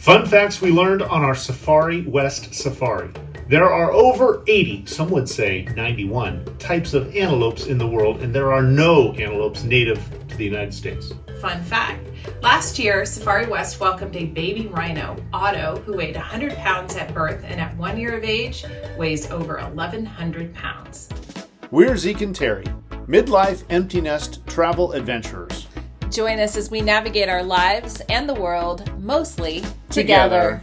Fun facts we learned on our Safari West safari. There are over 80, some would say 91, types of antelopes in the world, and there are no antelopes native to the United States. Fun fact, last year, Safari West welcomed a baby rhino, Otto, who weighed 100 pounds at birth and at 1 year of age weighs over 1,100 pounds. We're Zeke and Terry, midlife empty nest travel adventurers. Join us as we navigate our lives and the world, mostly together.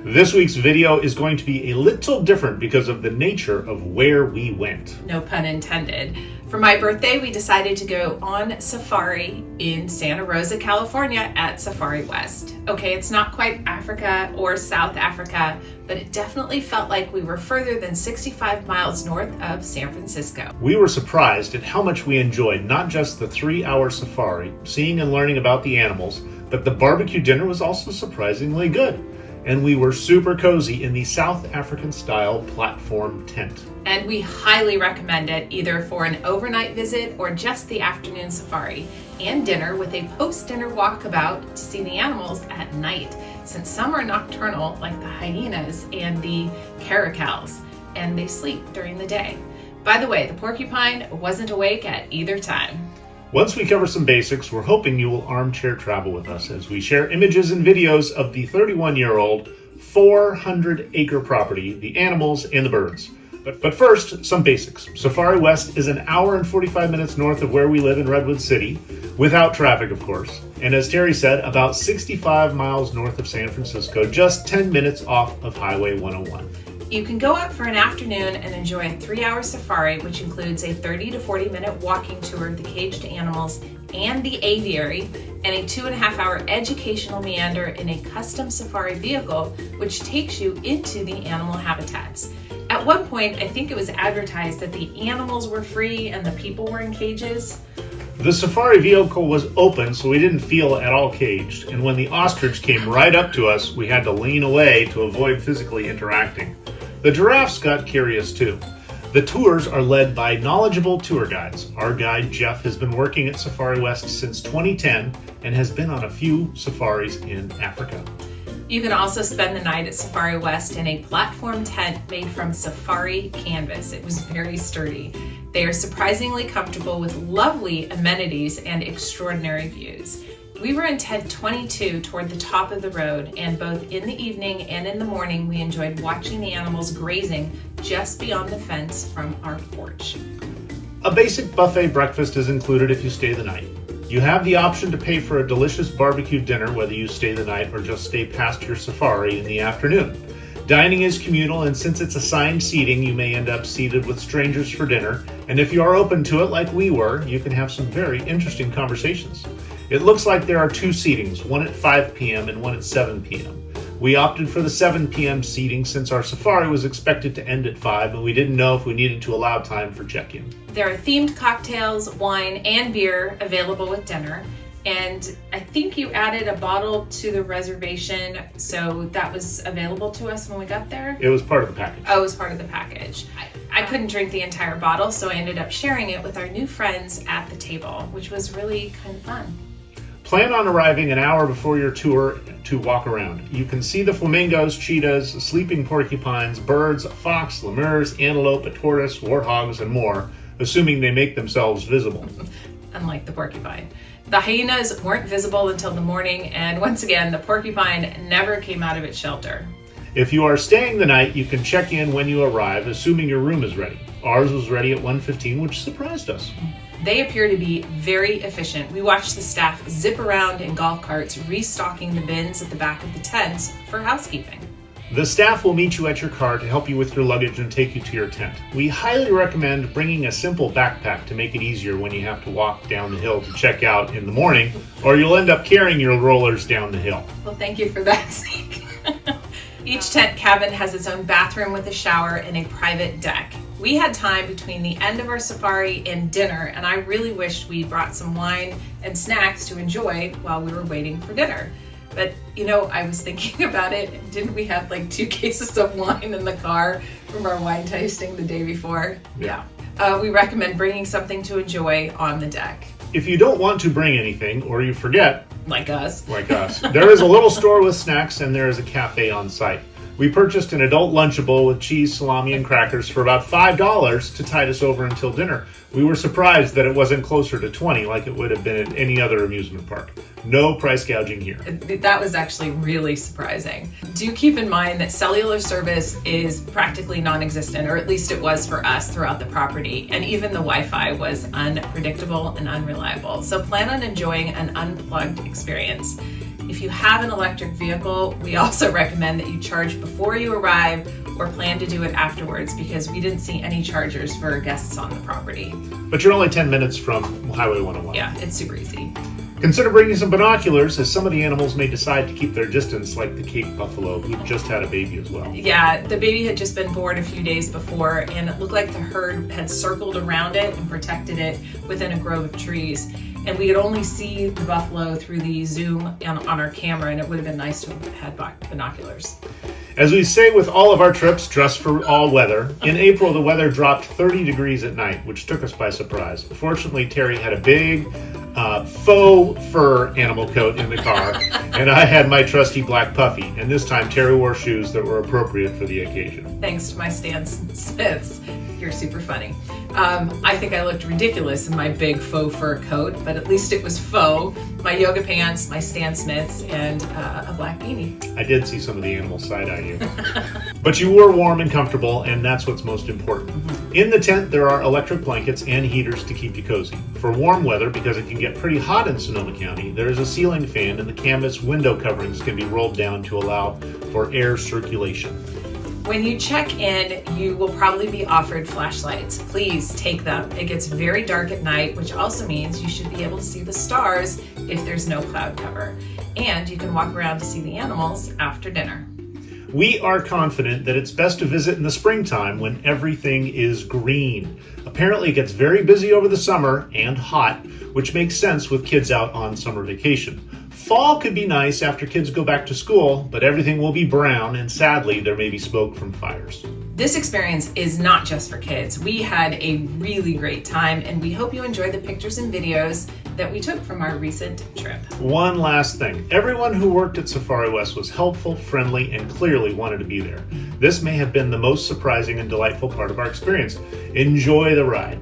This week's video is going to be a little different because of the nature of where we went. No pun intended. For my birthday, we decided to go on safari in Santa Rosa, California at Safari West. Okay, it's not quite Africa or South Africa, but it definitely felt like we were further than 65 miles north of San Francisco. We were surprised at how much we enjoyed not just the 3-hour safari, seeing and learning about the animals, but the barbecue dinner was also surprisingly good. And we were super cozy in the South African style platform tent. And we highly recommend it either for an overnight visit or just the afternoon safari, and dinner with a post-dinner walkabout to see the animals at night, since some are nocturnal like the hyenas and the caracals, and they sleep during the day. By the way, the porcupine wasn't awake at either time. Once we cover some basics, we're hoping you will armchair travel with us as we share images and videos of the 31-year-old 400-acre property, the animals and the birds. But first, some basics. Safari West is an hour and 45 minutes north of where we live in Redwood City, without traffic, of course. And as Terry said, about 65 miles north of San Francisco, just 10 minutes off of Highway 101. You can go out for an afternoon and enjoy a 3-hour safari, which includes a 30 to 40 minute walking tour of the caged animals and the aviary, and a 2.5-hour educational meander in a custom safari vehicle, which takes you into the animal habitats. At one point, I think it was advertised that the animals were free and the people were in cages. The safari vehicle was open, so we didn't feel at all caged, and when the ostrich came right up to us, we had to lean away to avoid physically interacting. The giraffes got curious too. The tours are led by knowledgeable tour guides. Our guide Jeff has been working at Safari West since 2010 and has been on a few safaris in Africa. You can also spend the night at Safari West in a platform tent made from safari canvas. It was very sturdy. They are surprisingly comfortable with lovely amenities and extraordinary views. We were in tent 22 toward the top of the road, and both in the evening and in the morning we enjoyed watching the animals grazing just beyond the fence from our porch. A basic buffet breakfast is included if you stay the night. You have the option to pay for a delicious barbecue dinner whether you stay the night or just stay past your safari in the afternoon. Dining is communal, and since it's assigned seating, you may end up seated with strangers for dinner, and if you are open to it like we were, you can have some very interesting conversations. It looks like there are 2 seatings, one at 5 p.m. and one at 7 p.m. We opted for the 7 p.m. seating since our safari was expected to end at 5 and we didn't know if we needed to allow time for check-in. There are themed cocktails, wine, and beer available with dinner. And I think you added a bottle to the reservation, so that was available to us when we got there? It was part of the package. Oh, it was part of the package. I couldn't drink the entire bottle, so I ended up sharing it with our new friends at the table, which was really kind of fun. Plan on arriving an hour before your tour to walk around. You can see the flamingos, cheetahs, sleeping porcupines, birds, fox, lemurs, antelope, a tortoise, warthogs, and more, assuming they make themselves visible. Unlike the porcupine. The hyenas weren't visible until the morning, and once again, the porcupine never came out of its shelter. If you are staying the night, you can check in when you arrive, assuming your room is ready. Ours was ready at 1:15, which surprised us. They appear to be very efficient. We watched the staff zip around in golf carts, restocking the bins at the back of the tents for housekeeping. The staff will meet you at your car to help you with your luggage and take you to your tent. We highly recommend bringing a simple backpack to make it easier when you have to walk down the hill to check out in the morning, or you'll end up carrying your rollers down the hill. Well, thank you for that, Zeke. Each tent cabin has its own bathroom with a shower and a private deck. We had time between the end of our safari and dinner, and I really wished we brought some wine and snacks to enjoy while we were waiting for dinner. But, I was thinking about it. Didn't we have like 2 cases of wine in the car from our wine tasting the day before? Yeah. We recommend bringing something to enjoy on the deck. If you don't want to bring anything, or you forget, Like us. there is a little store with snacks and there is a cafe on site. We purchased an adult Lunchable with cheese, salami, and crackers for about $5 to tide us over until dinner. We were surprised that it wasn't closer to $20 like it would have been at any other amusement park. No price gouging here. That was actually really surprising. Do keep in mind that cellular service is practically non-existent, or at least it was for us throughout the property, and even the Wi-Fi was unpredictable and unreliable. So plan on enjoying an unplugged experience. If you have an electric vehicle, we also recommend that you charge before you arrive or plan to do it afterwards, because we didn't see any chargers for guests on the property. But you're only 10 minutes from Highway 101. Yeah, it's super easy. Consider bringing some binoculars, as some of the animals may decide to keep their distance, like the Cape buffalo, who just had a baby as well. Yeah, the baby had just been born a few days before, and it looked like the herd had circled around it and protected it within a grove of trees. And we could only see the buffalo through the zoom on our camera, and it would have been nice to have had binoculars. As we say with all of our trips, dress for all weather. In April, the weather dropped 30 degrees at night, which took us by surprise. Fortunately, Terry had a big faux fur animal coat in the car, and I had my trusty black puffy. And this time, Terry wore shoes that were appropriate for the occasion. Thanks to my Stan Smiths. You're super funny. I think I looked ridiculous in my big faux fur coat, but at least it was faux. My yoga pants, my Stan Smiths, and a black beanie. I did see some of the animals side-eye you. But you were warm and comfortable, and that's what's most important. In the tent, there are electric blankets and heaters to keep you cozy. For warm weather, because it can get pretty hot in Sonoma County, there is a ceiling fan, and the canvas window coverings can be rolled down to allow for air circulation. When you check in, you will probably be offered flashlights. Please take them. It gets very dark at night, which also means you should be able to see the stars if there's no cloud cover. And you can walk around to see the animals after dinner. We are confident that it's best to visit in the springtime when everything is green. Apparently it gets very busy over the summer and hot, which makes sense with kids out on summer vacation. Fall could be nice after kids go back to school, but everything will be brown, and sadly there may be smoke from fires. This experience is not just for kids. We had a really great time, and we hope you enjoyed the pictures and videos that we took from our recent trip. One last thing. Everyone who worked at Safari West was helpful, friendly, and clearly wanted to be there. This may have been the most surprising and delightful part of our experience. Enjoy the ride.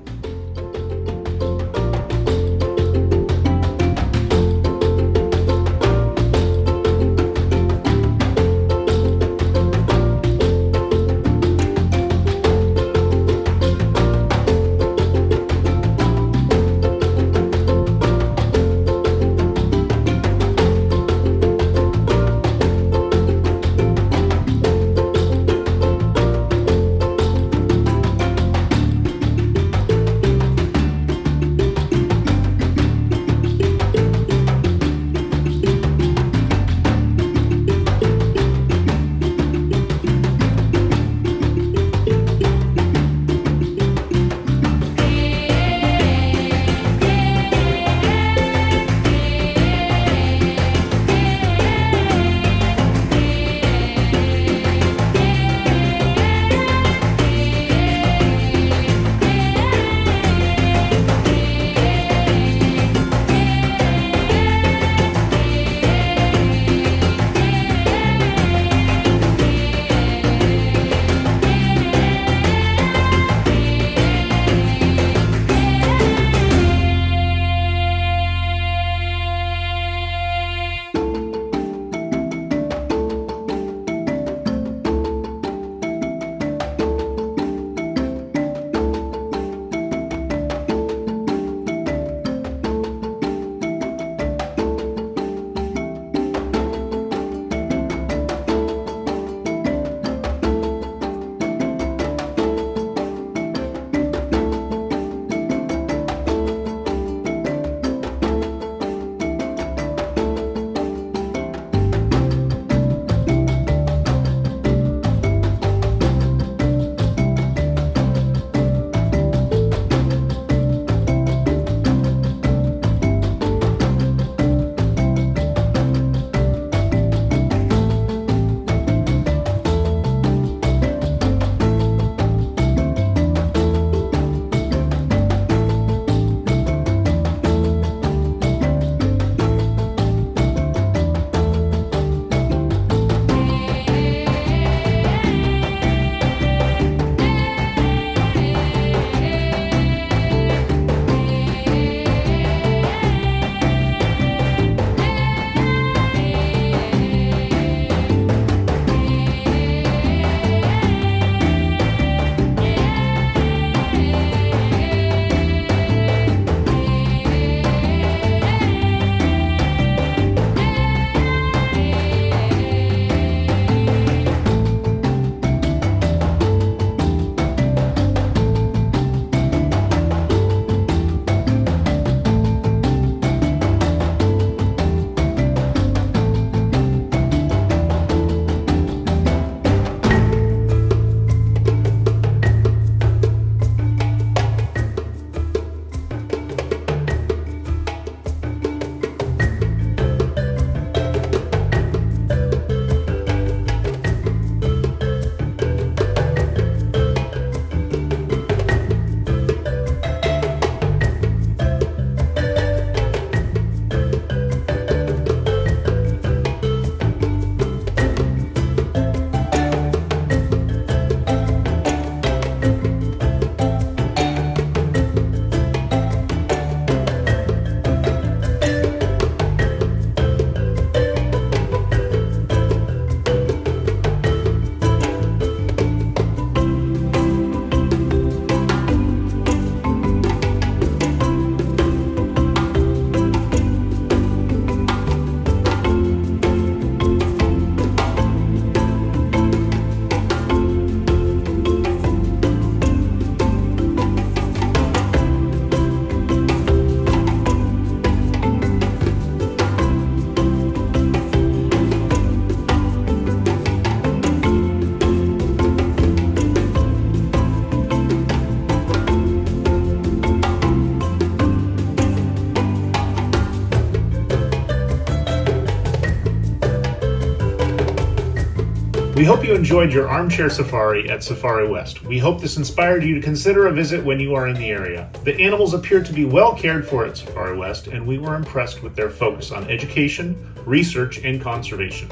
We hope you enjoyed your armchair safari at Safari West. We hope this inspired you to consider a visit when you are in the area. The animals appeared to be well cared for at Safari West, and we were impressed with their focus on education, research, and conservation.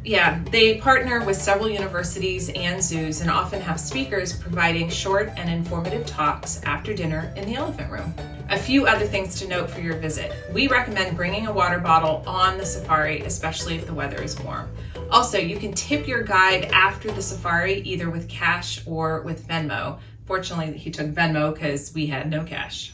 Yeah, they partner with several universities and zoos and often have speakers providing short and informative talks after dinner in the elephant room. A few other things to note for your visit. We recommend bringing a water bottle on the safari, especially if the weather is warm. Also, you can tip your guide after the safari, either with cash or with Venmo. Fortunately, he took Venmo because we had no cash.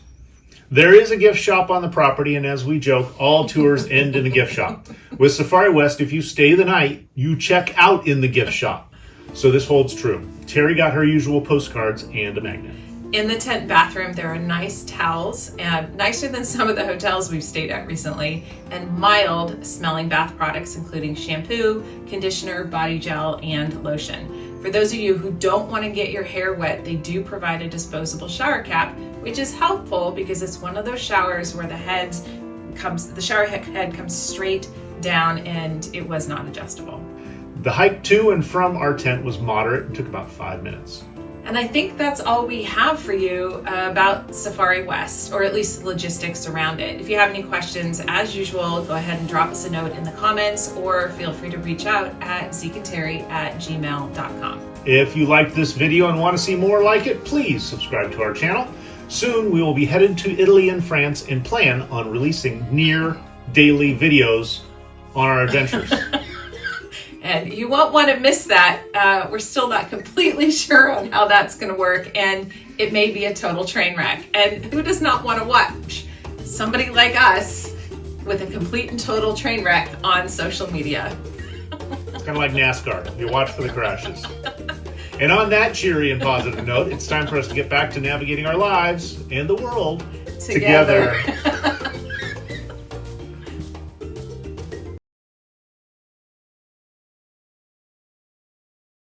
There is a gift shop on the property, and as we joke, all tours end in a gift shop. With Safari West, if you stay the night, you check out in the gift shop. So this holds true. Terry got her usual postcards and a magnet. In the tent bathroom, there are nice towels, nicer than some of the hotels we've stayed at recently, and mild smelling bath products, including shampoo, conditioner, body gel, and lotion. For those of you who don't want to get your hair wet, they do provide a disposable shower cap, which is helpful because it's one of those showers where the shower head comes straight down and it was not adjustable. The hike to and from our tent was moderate and took about 5 minutes. And I think that's all we have for you about Safari West, or at least the logistics around it. If you have any questions, as usual, go ahead and drop us a note in the comments, or feel free to reach out at zekeandterry@gmail.com. If you liked this video and want to see more like it, please subscribe to our channel. Soon we will be headed to Italy and France and plan on releasing near daily videos on our adventures. And you won't want to miss that. We're still not completely sure on how that's going to work, and it may be a total train wreck. And who does not want to watch somebody like us with a complete and total train wreck on social media? It's kind of like NASCAR. You watch for the crashes. And on that cheery and positive note, it's time for us to get back to navigating our lives and the world together.